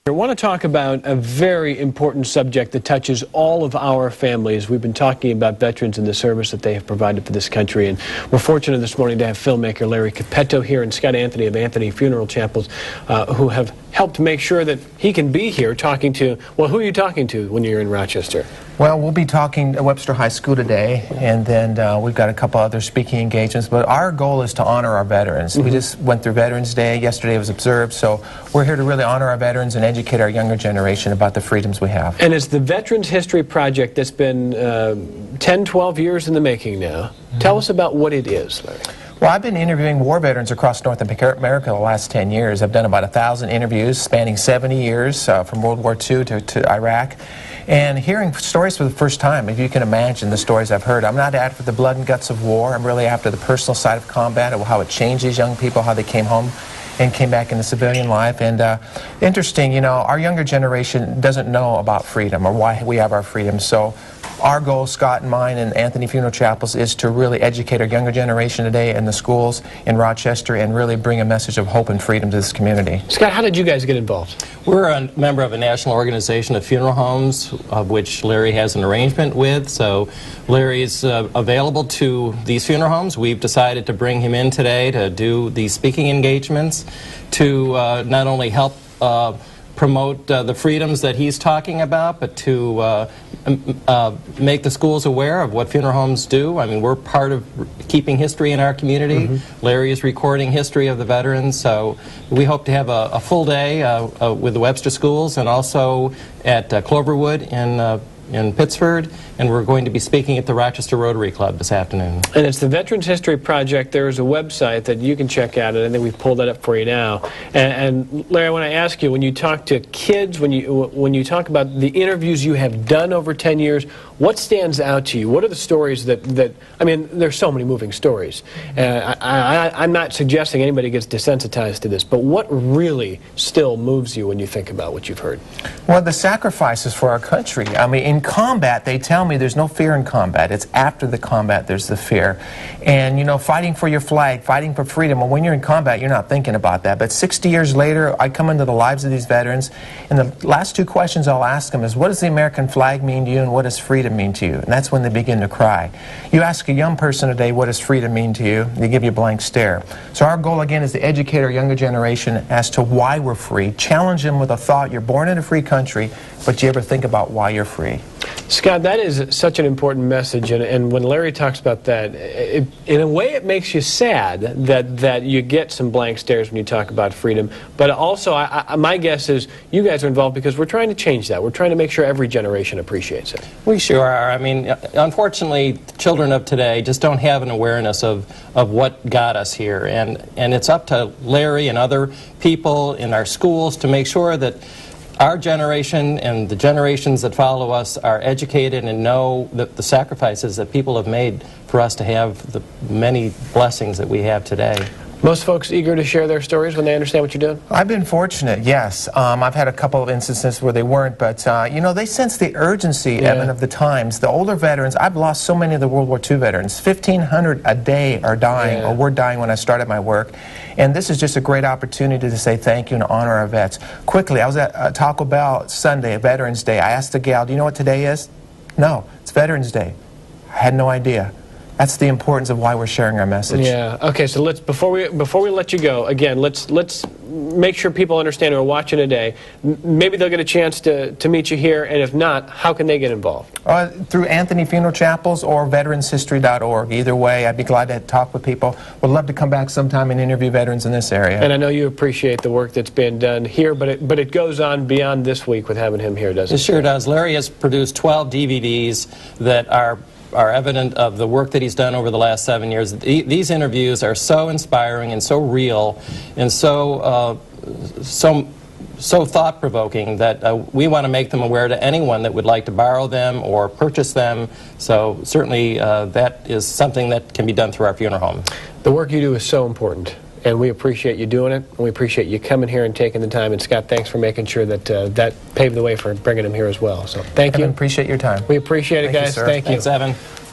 I want to talk about a very important subject that touches all of our families. We've been talking about veterans and the service that they have provided for this country, and we're fortunate this morning to have filmmaker Larry Capetto here and Scott Anthony of Anthony Funeral Chapels who have helped make sure that he can be here talking to, well, who are you talking to when you're in Rochester? Well, we'll be talking at Webster High School today, and then we've got a couple other speaking engagements, but our goal is to honor our veterans. We just went through Veterans Day. Yesterday was observed, so we're here to really honor our veterans and educate our younger generation about the freedoms we have. And it's the Veterans History Project that's been 10, 12 years in the making now. Tell us about what it is, Larry. Well, I've been interviewing war veterans across North America the last 10 years. I've done about 1,000 interviews spanning 70 years from World War II to Iraq. And hearing stories for the first time, if you can imagine the stories I've heard. I'm not after the blood and guts of war. I'm really after the personal side of combat, of how it changed these young people, how they came home and came back into civilian life. And interesting, you know, our younger generation doesn't know about freedom or why we have our freedom. So our goal, Scott and mine and Anthony Funeral Chapels, is to really educate our younger generation today in the schools in Rochester and really bring a message of hope and freedom to this community. Scott, how did you guys get involved? We're a member of a national organization of funeral homes, of which Larry has an arrangement with. So Larry is available to these funeral homes. We've decided to bring him in today to do these speaking engagements to not only help promote the freedoms that he's talking about, but to make the schools aware of what funeral homes do. I mean, we're part of keeping history in our community. Larry is recording history of the veterans, so we hope to have a full day with the Webster schools and also at Cloverwood in Pittsford, and we're going to be speaking at the Rochester Rotary Club this afternoon. And it's the Veterans History Project. There is a website that you can check out, and I think we've pulled that up for you now. And Larry, I want to ask you, when you talk to kids, when you talk about the interviews you have done over 10 years, what stands out to you? What are the stories that I mean, there's so many moving stories. I'm not suggesting anybody gets desensitized to this, but what really still moves you when you think about what you've heard? Well, the sacrifices for our country. I mean, in combat, they tell me there's no fear in combat. It's after the combat there's the fear. And, you know, fighting for your flag, fighting for freedom, well, when you're in combat, you're not thinking about that. But 60 years later, I come into the lives of these veterans, and the last two questions I'll ask them is, what does the American flag mean to you, and what does freedom mean to you? And that's when they begin to cry. You ask a young person today, what does freedom mean to you? They give you a blank stare. So our goal, again, is to educate our younger generation as to why we're free, challenge them with a thought, you're born in a free country, but do you ever think about why you're free? Scott, that is such an important message, and when Larry talks about that, in a way it makes you sad that you get some blank stares when you talk about freedom, but also my guess is you guys are involved because we're trying to change that. We're trying to make sure every generation appreciates it. We sure are. I mean, unfortunately, children of today just don't have an awareness of what got us here, and it's up to Larry and other people in our schools to make sure that our generation and the generations that follow us are educated and know the sacrifices that people have made for us to have the many blessings that we have today. Most folks eager to share their stories when they understand what you're doing? I've been fortunate, yes. I've had a couple of instances where they weren't, but you know, they sense the urgency, Evan, of the times. The older veterans, I've lost so many of the World War II veterans. 1,500 a day are dying, or were dying when I started my work. And this is just a great opportunity to say thank you and honor our vets. Quickly, I was at Taco Bell Sunday, Veterans Day. I asked the gal, do you know what today is? No, it's Veterans Day. I had no idea. That's the importance of why we're sharing our message. Yeah. Okay. So let's before we let you go again, let's make sure people understand who are watching today. Maybe they'll get a chance to meet you here, and if not, how can they get involved? Through Anthony Funeral Chapels or veteranshistory.org. Either way, I'd be glad to talk with people. Would love to come back sometime and interview veterans in this area. And I know you appreciate the work that's been done here, but it goes on beyond this week with having him here, doesn't it? It sure does. Larry has produced 12 DVDs that are evident of the work that he's done over the last 7 years. These interviews are so inspiring and so real and so thought-provoking that we want to make them aware to anyone that would like to borrow them or purchase them. So certainly that is something that can be done through our funeral home. The work you do is so important, and we appreciate you doing it, and we appreciate you coming here and taking the time. And Scott, thanks for making sure that that paved the way for bringing him here as well. So thank you. Evan, appreciate your time. We appreciate it, guys. Thank you, sir. Thank you. Thanks, Evan.